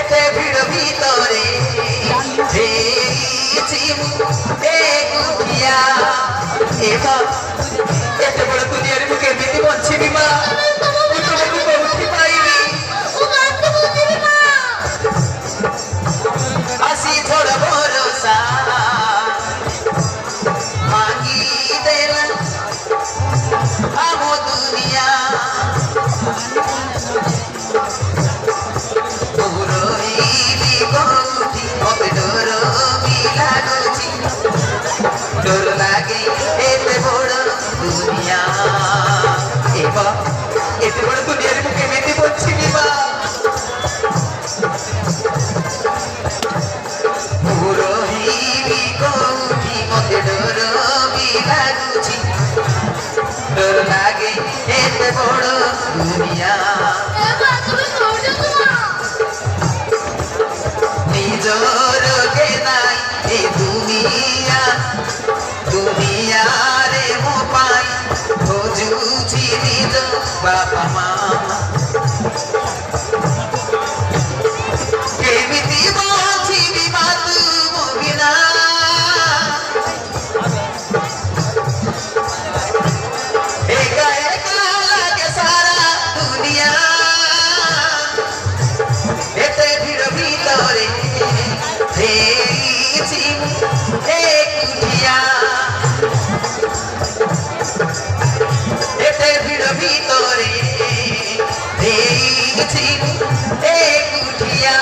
एते भिड़ भीतरे एकुटिया एबा एते बड़ दुनिया रे मुके बिति बंचिबी मा तुमको बहुती पाइबी आसी थोड़ा भरोसा मांगी देला आमो दुनिया डर लागे एते बड़ दुनिया एबा एते बड़ दुनिया रे मुके बिति बंचिबी मा मते डर भी लागुची डर लागे एते बड़ दुनिया निजर के नाई ए दुनिया दुनिया रे मो पाई खोजुची निज बापा मामा केमिति बंचिबी मा तुम बिना एका एका लागे सारा दुनिया एते भिड़ भीतरे एकुटिया एते भिड़ भीतरे एकुटिया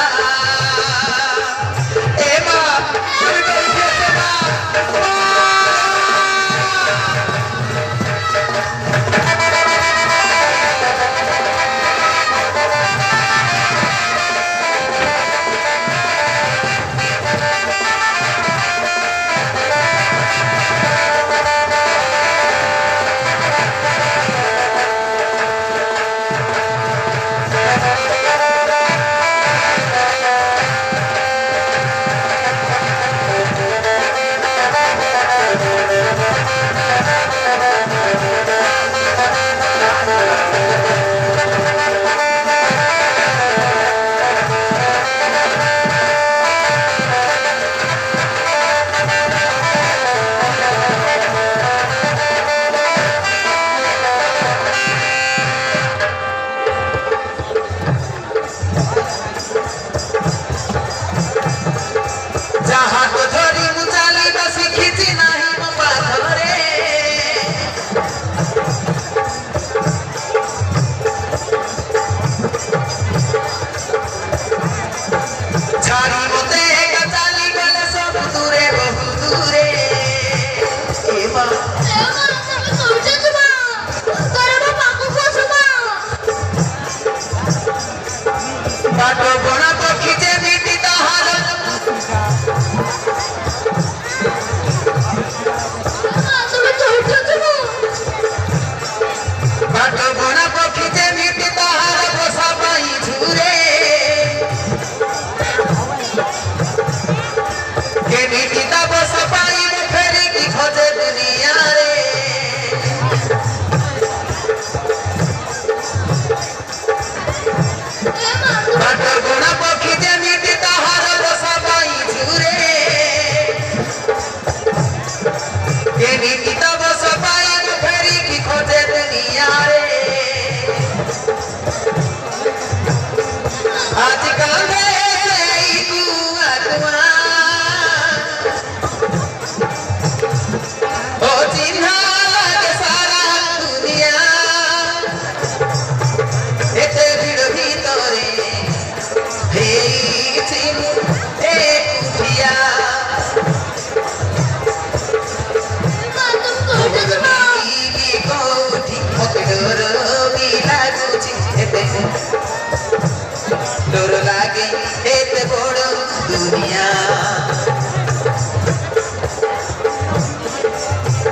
एमा তুমি কইছে এমা डर लागे एते बड़ दुनिया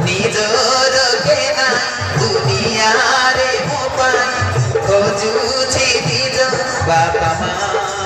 निजर के ना दुनिया रे मो पाई खोजुछि निज बापा माँ